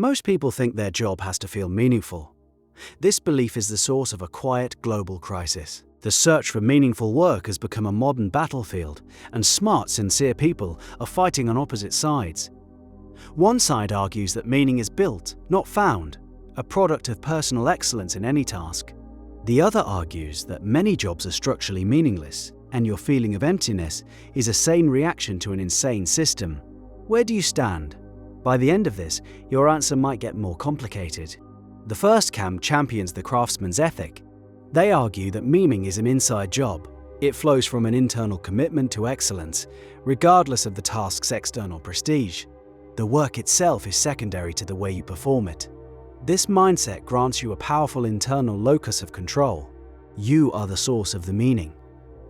Most people think their job has to feel meaningful. This belief is the source of a quiet global crisis. The search for meaningful work has become a modern battlefield, and smart, sincere people are fighting on opposite sides. One side argues that meaning is built, not found, a product of personal excellence in any task. The other argues that many jobs are structurally meaningless, and your feeling of emptiness is a sane reaction to an insane system. Where do you stand? By the end of this, your answer might get more complicated. The first camp champions the craftsman's ethic. They argue that meaning is an inside job. It flows from an internal commitment to excellence, regardless of the task's external prestige. The work itself is secondary to the way you perform it. This mindset grants you a powerful internal locus of control. You are the source of the meaning.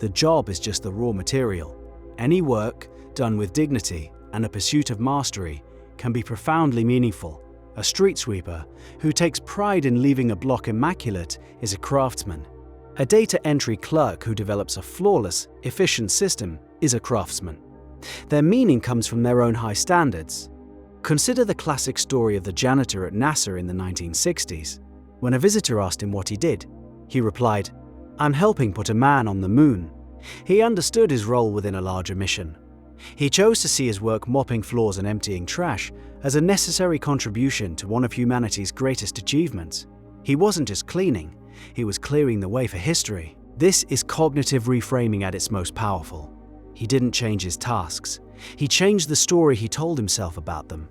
The job is just the raw material. Any work, done with dignity and a pursuit of mastery, can be profoundly meaningful. A street sweeper who takes pride in leaving a block immaculate is a craftsman. A data entry clerk who develops a flawless, efficient system is a craftsman. Their meaning comes from their own high standards. Consider the classic story of the janitor at NASA in the 1960s. When a visitor asked him what he did, he replied, "I'm helping put a man on the moon." He understood his role within a larger mission. He chose to see his work mopping floors and emptying trash as a necessary contribution to one of humanity's greatest achievements. He wasn't just cleaning, he was clearing the way for history. This is cognitive reframing at its most powerful. He didn't change his tasks, he changed the story he told himself about them.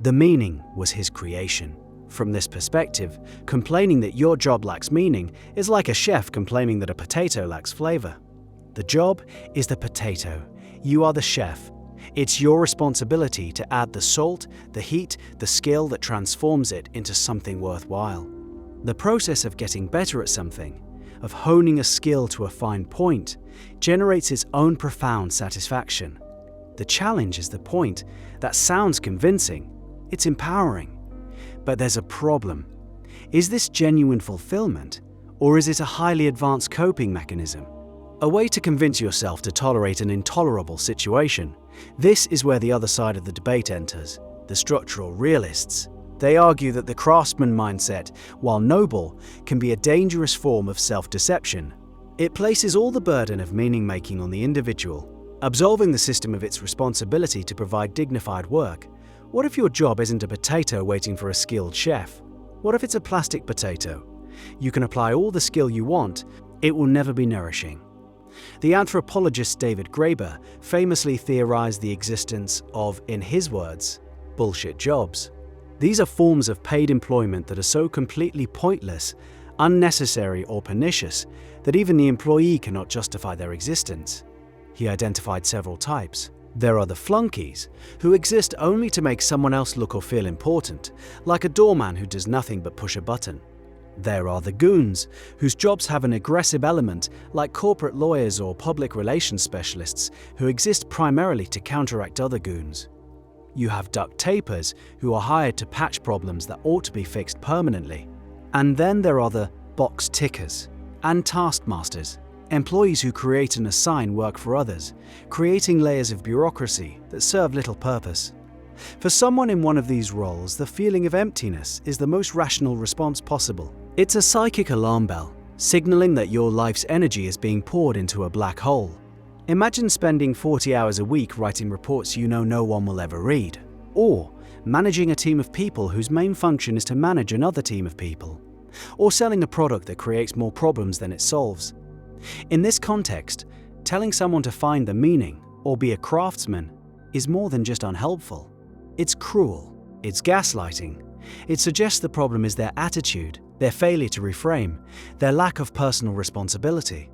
The meaning was his creation. From this perspective, complaining that your job lacks meaning is like a chef complaining that a potato lacks flavor. The job is the potato. You are the chef. It's your responsibility to add the salt, the heat, the skill that transforms it into something worthwhile. The process of getting better at something, of honing a skill to a fine point, generates its own profound satisfaction. The challenge is the point. That sounds convincing. It's empowering. But there's a problem. Is this genuine fulfillment, or is it a highly advanced coping mechanism? A way to convince yourself to tolerate an intolerable situation. This is where the other side of the debate enters, the structural realists. They argue that the craftsman mindset, while noble, can be a dangerous form of self-deception. It places all the burden of meaning-making on the individual, absolving the system of its responsibility to provide dignified work. What if your job isn't a potato waiting for a skilled chef? What if it's a plastic potato? You can apply all the skill you want, it will never be nourishing. The anthropologist David Graeber famously theorized the existence of, in his words, bullshit jobs. These are forms of paid employment that are so completely pointless, unnecessary, or pernicious that even the employee cannot justify their existence. He identified several types. There are the flunkies, who exist only to make someone else look or feel important, like a doorman who does nothing but push a button. There are the goons, whose jobs have an aggressive element, like corporate lawyers or public relations specialists, who exist primarily to counteract other goons. You have duct tapers, who are hired to patch problems that ought to be fixed permanently. And then there are the box tickers and taskmasters, employees who create and assign work for others, creating layers of bureaucracy that serve little purpose. For someone in one of these roles, the feeling of emptiness is the most rational response possible. It's a psychic alarm bell, signaling that your life's energy is being poured into a black hole. Imagine spending 40 hours a week writing reports you know no one will ever read, or managing a team of people whose main function is to manage another team of people, or selling a product that creates more problems than it solves. In this context, telling someone to find the meaning or be a craftsman is more than just unhelpful. It's cruel, it's gaslighting. It suggests the problem is their attitude, their failure to reframe, their lack of personal responsibility.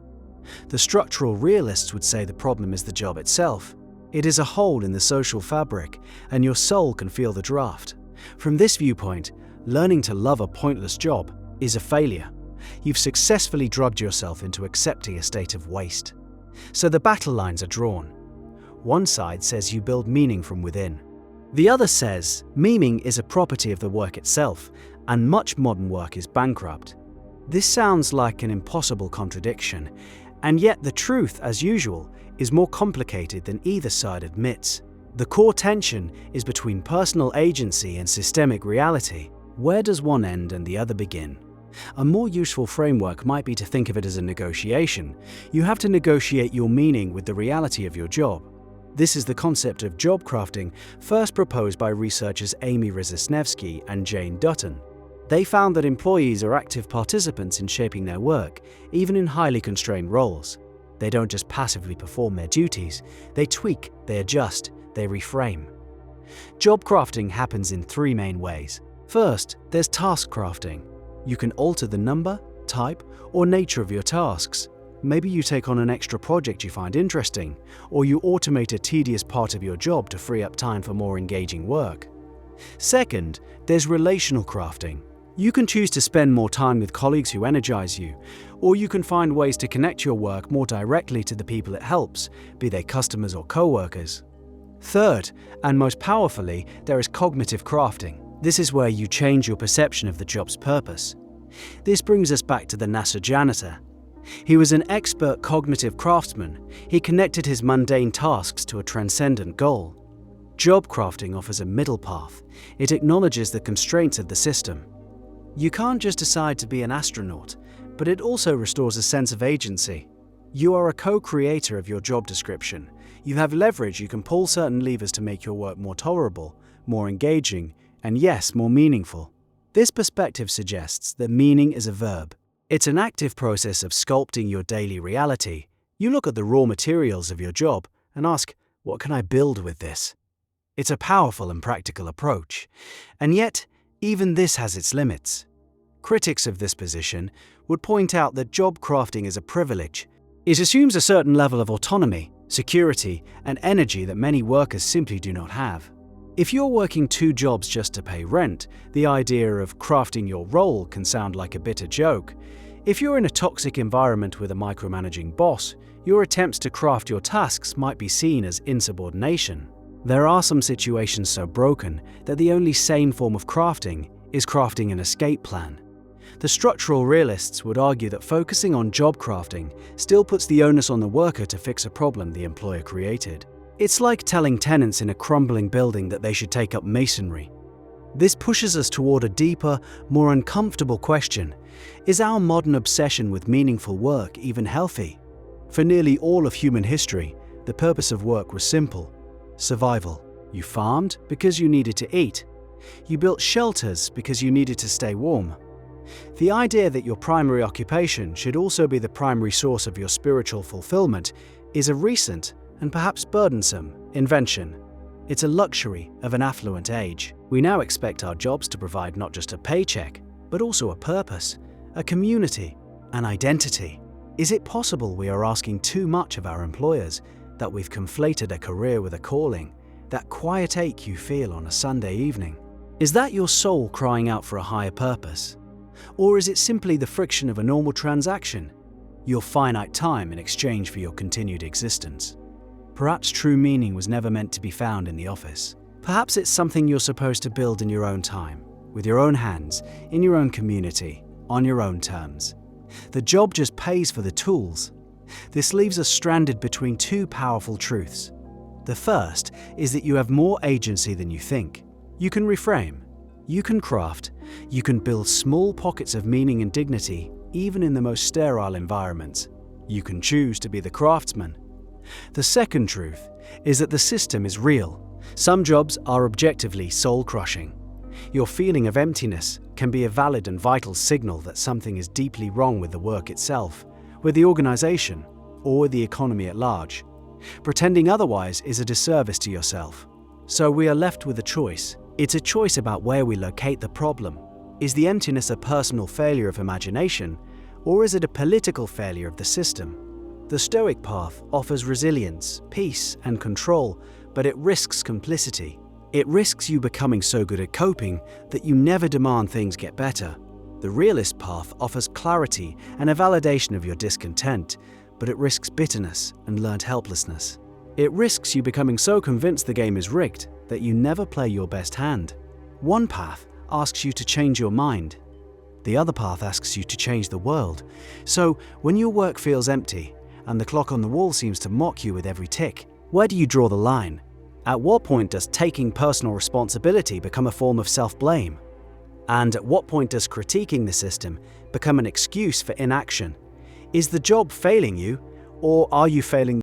The structural realists would say the problem is the job itself. It is a hole in the social fabric, and your soul can feel the draft. From this viewpoint, learning to love a pointless job is a failure. You've successfully drugged yourself into accepting a state of waste. So the battle lines are drawn. One side says you build meaning from within. The other says meaning is a property of the work itself, and much modern work is bankrupt. This sounds like an impossible contradiction, and yet the truth, as usual, is more complicated than either side admits. The core tension is between personal agency and systemic reality. Where does one end and the other begin? A more useful framework might be to think of it as a negotiation. You have to negotiate your meaning with the reality of your job. This is the concept of job crafting, first proposed by researchers Amy Rizasnevsky and Jane Dutton. They found that employees are active participants in shaping their work, even in highly constrained roles. They don't just passively perform their duties, they tweak, they adjust, they reframe. Job crafting happens in three main ways. First, there's task crafting. You can alter the number, type, or nature of your tasks. Maybe you take on an extra project you find interesting, or you automate a tedious part of your job to free up time for more engaging work. Second, there's relational crafting. You can choose to spend more time with colleagues who energize you, or you can find ways to connect your work more directly to the people it helps, be they customers or co-workers. Third, and most powerfully, there is cognitive crafting. This is where you change your perception of the job's purpose. This brings us back to the NASA janitor. He was an expert cognitive craftsman. He connected his mundane tasks to a transcendent goal. Job crafting offers a middle path. It acknowledges the constraints of the system. You can't just decide to be an astronaut, but it also restores a sense of agency. You are a co-creator of your job description. You have leverage. You can pull certain levers to make your work more tolerable, more engaging, and yes, more meaningful. This perspective suggests that meaning is a verb. It's an active process of sculpting your daily reality. You look at the raw materials of your job and ask, what can I build with this? It's a powerful and practical approach. And yet, even this has its limits. Critics of this position would point out that job crafting is a privilege. It assumes a certain level of autonomy, security, and energy that many workers simply do not have. If you're working two jobs just to pay rent, the idea of crafting your role can sound like a bitter joke. If you're in a toxic environment with a micromanaging boss, your attempts to craft your tasks might be seen as insubordination. There are some situations so broken that the only sane form of crafting is crafting an escape plan. The structural realists would argue that focusing on job crafting still puts the onus on the worker to fix a problem the employer created. It's like telling tenants in a crumbling building that they should take up masonry. This pushes us toward a deeper, more uncomfortable question. Is our modern obsession with meaningful work even healthy? For nearly all of human history, the purpose of work was simple: survival. You farmed because you needed to eat. You built shelters because you needed to stay warm. The idea that your primary occupation should also be the primary source of your spiritual fulfillment is a recent and perhaps burdensome invention. It's a luxury of an affluent age. We now expect our jobs to provide not just a paycheck, but also a purpose, a community, an identity. Is it possible we are asking too much of our employers, that we've conflated a career with a calling, that quiet ache you feel on a Sunday evening? Is that your soul crying out for a higher purpose? Or is it simply the friction of a normal transaction, your finite time in exchange for your continued existence? Perhaps true meaning was never meant to be found in the office. Perhaps it's something you're supposed to build in your own time, with your own hands, in your own community, on your own terms. The job just pays for the tools. This leaves us stranded between two powerful truths. The first is that you have more agency than you think. You can reframe, you can craft, you can build small pockets of meaning and dignity, even in the most sterile environments. You can choose to be the craftsman. The second truth is that the system is real. Some jobs are objectively soul-crushing. Your feeling of emptiness can be a valid and vital signal that something is deeply wrong with the work itself, with the organization, or the economy at large. Pretending otherwise is a disservice to yourself. So we are left with a choice. It's a choice about where we locate the problem. Is the emptiness a personal failure of imagination, or is it a political failure of the system? The Stoic path offers resilience, peace, and control, but it risks complicity. It risks you becoming so good at coping that you never demand things get better. The realist path offers clarity and a validation of your discontent, but it risks bitterness and learned helplessness. It risks you becoming so convinced the game is rigged that you never play your best hand. One path asks you to change your mind. The other path asks you to change the world. So, when your work feels empty, and the clock on the wall seems to mock you with every tick, where do you draw the line? At what point does taking personal responsibility become a form of self-blame? And at what point does critiquing the system become an excuse for inaction? Is the job failing you, or are you failing